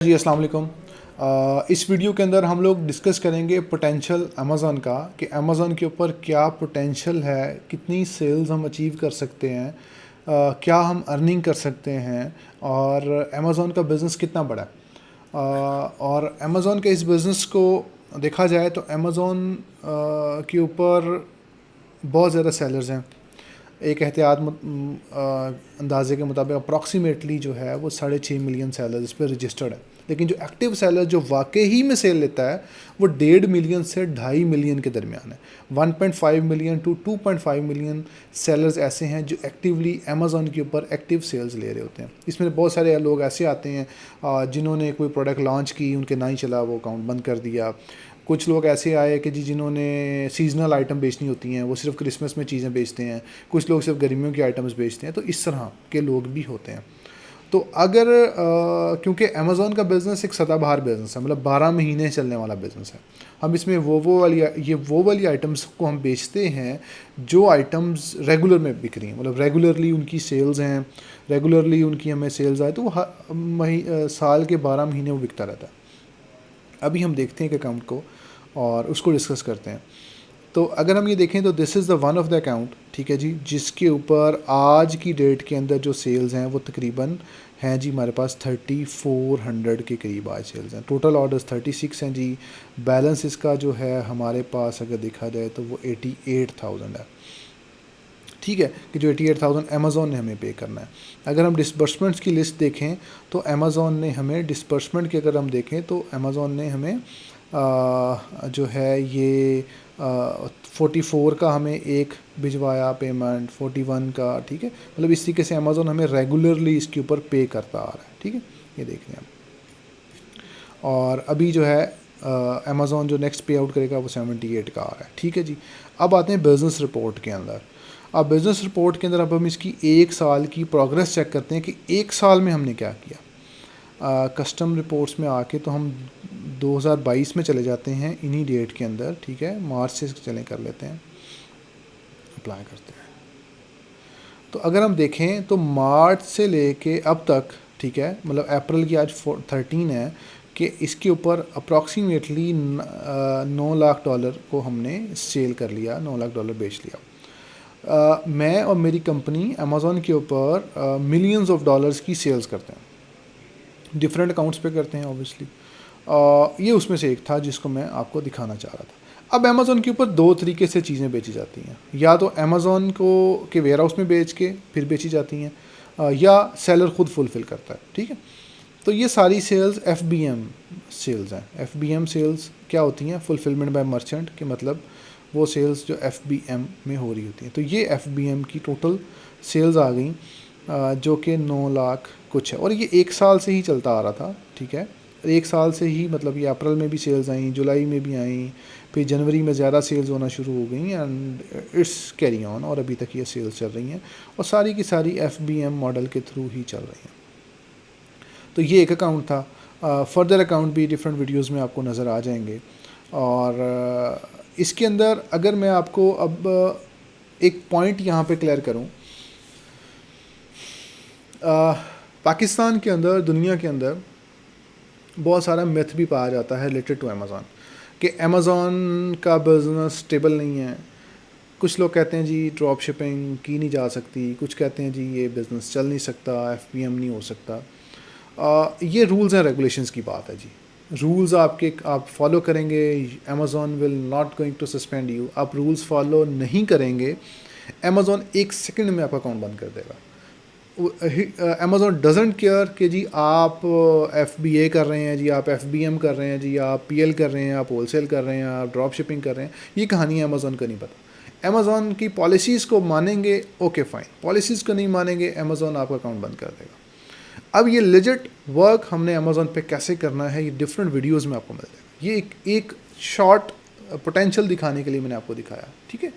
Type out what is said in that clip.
जी अस्सलाम वालेकुम। इस वीडियो के अंदर हम लोग डिस्कस करेंगे पोटेंशियल अमेज़ॉन का कि अमेज़ॉन के ऊपर क्या पोटेंशियल है, कितनी सेल्स हम अचीव कर सकते हैं, क्या हम अर्निंग कर सकते हैं और अमेज़ॉन का बिज़नेस कितना बड़ा है। और अमेज़ॉन के इस बिज़नेस को देखा जाए तो अमेज़ॉन के ऊपर बहुत ज़्यादा सेलर्स हैं। एक अंदाजे के मुताबिक अप्रॉक्सीमेटली जो है वो 6.5 मिलियन सेलर इस पर रजिस्टर्ड है। लेकिन जो एक्टिव सेलर जो वाकई ही में सेल लेता है वो 1.5 मिलियन से 2.5 मिलियन के दरमियान है। 1.5 मिलियन टू 2.5 मिलियन सेलर्स ऐसे हैं जो एक्टिवली अमेज़ॉन के ऊपर एक्टिव सेल्स ले रहे होते हैं। इसमें बहुत सारे लोग ऐसे आते हैं जिन्होंने कोई प्रोडक्ट लॉन्च की, उनके ना ही चला, वो अकाउंट बंद कर दिया। कुछ लोग ऐसे आए कि जिन्होंने सीजनल आइटम बेचनी होती हैं, वो सिर्फ क्रिसमस में चीज़ें बेचते हैं। कुछ लोग सिर्फ गर्मियों की आइटम्स बेचते हैं। तो इस तरह के लोग भी होते हैं। तो अगर क्योंकि अमेज़ॉन का बिज़नेस एक सदाबहार बिज़नेस है, मतलब 12 महीने चलने वाला बिज़नेस है। हम इसमें वो वाली आइटम्स को हम बेचते हैं जो आइटम्स रेगुलर में बिक रही हैं, मतलब रेगुलरली उनकी सेल्स हैं, रेगुलरली उनकी हमें सेल्स आए तो वो साल के 12 महीने वो बिकता रहता है। अभी हम देखते हैं एक अकाउंट को और उसको डिस्कस करते हैं। तो अगर हम ये देखें तो this is the one of the account, ठीक है जी, जिसके ऊपर आज की डेट के अंदर जो सेल्स हैं वो तकरीबन हैं जी हमारे पास 3400 के करीब आज सेल्स हैं। टोटल ऑर्डर्स 36 हैं जी। बैलेंस इसका जो है हमारे पास अगर देखा जाए तो वो 88,000 है। ठीक है, कि जो 88,000 अमेज़ॉन ने हमें पे करना है। अगर हम डिसबर्समेंट्स की लिस्ट देखें तो अमेज़ॉन ने हमें डिसबर्समेंट की अगर हम देखें तो अमेज़ॉन ने हमें जो है ये 44 का हमें एक भिजवाया पेमेंट, 41 का, ठीक है। मतलब इस तरीके से अमेज़ॉन हमें रेगुलरली इसके ऊपर पे करता आ रहा है, ठीक है। ये देख रहे हैं आप। और अभी जो है अमेज़ॉन जो नेक्स्ट पे आउट करेगा वो 78 का आ रहा है, ठीक है जी। अब आते हैं बिज़नेस रिपोर्ट के अंदर। अब बिज़नेस रिपोर्ट के अंदर अब हम इसकी एक साल की प्रोग्रेस चेक करते हैं कि एक साल में हमने क्या किया। कस्टम रिपोर्ट्स में आके तो हम 2022 में चले जाते हैं इन्हीं डेट के अंदर, ठीक है। मार्च से चले कर लेते हैं, अप्लाई करते हैं। तो अगर हम देखें तो मार्च से लेके अब तक, ठीक है, मतलब अप्रैल की आज 13 है कि इसके ऊपर अप्रॉक्सीमेटली $9 लाख को हमने सेल कर लिया, $9 लाख बेच लिया। मैं और मेरी कंपनी अमेज़ॉन के ऊपर मिलियंस ऑफ डॉलर्स की सेल्स करते हैं, डिफरेंट अकाउंट्स पे करते हैं ऑब्वियसली। ये उसमें से एक था जिसको मैं आपको दिखाना चाह रहा था। अब अमेज़ॉन के ऊपर दो तरीके से चीज़ें बेची जाती हैं, या तो अमेज़ॉन को के वेयर हाउस में बेच के फिर बेची जाती हैं, या सेलर खुद फुलफ़िल करता है, ठीक है। तो ये सारी सेल्स FBM सेल्स हैं। FBM सेल्स क्या होती हैं? फुलफिलमेंट बाय मर्चेंट, के मतलब वो सेल्स जो FBM में हो रही होती हैं। तो ये FBM की टोटल सेल्स आ गई, जो कि 9 लाख कुछ है। और ये एक साल से ही चलता आ रहा था, ठीक है। एक साल से ही, मतलब ये अप्रैल में भी सेल्स आई, जुलाई में भी आई, फिर जनवरी में ज़्यादा सेल्स होना शुरू हो गई एंड इट्स कैरी ऑन, और अभी तक ये सेल्स चल रही हैं और सारी की सारी FBM मॉडल के थ्रू ही चल रही हैं। तो ये एक अकाउंट था। फर्दर अकाउंट भी डिफरेंट वीडियोस में आपको नज़र आ जाएंगे। और इसके अंदर अगर मैं आपको अब एक पॉइंट यहाँ पे क्लियर करूँ, पाकिस्तान के अंदर, दुनिया के अंदर बहुत सारा मिथ भी पाया जाता है रिलेटेड टू अमेज़ॉन, कि अमेज़ॉन का बिज़नेस स्टेबल नहीं है। कुछ लोग कहते हैं जी ड्रॉप शिपिंग की नहीं जा सकती, कुछ कहते हैं जी ये बिज़नेस चल नहीं सकता, FBM नहीं हो सकता। ये रूल्स एंड रेगुलेशंस की बात है जी। रूल्स आप फॉलो करेंगे, Amazon will not going to suspend you. आप रूल्स फॉलो नहीं करेंगे, अमेज़ॉन एक सेकंड में आपका अकाउंट बंद कर देगा। अमेज़ॉन डजेंट केयर कि जी आप FBA कर रहे हैं जी, आप FBM कर रहे हैं जी, आप PL कर रहे हैं, आप होलसेल कर रहे हैं, आप ड्रॉप शिपिंग कर रहे हैं। ये कहानी अमेज़ॉन को नहीं पता। अमेज़ॉन की पॉलिसीज़ को मानेंगे, ओके फ़ाइन, पॉलिसीज़ को नहीं मानेंगे, अमेज़ॉन आपका अकाउंट बंद कर देगा। अब ये लेजिट वर्क हमने अमेज़ॉन पे कैसे करना है, ये डिफरेंट वीडियोज़ में आपको मिल जाएगा। ये एक शॉर्ट पोटेंशियल दिखाने के लिए मैंने आपको दिखाया, ठीक है।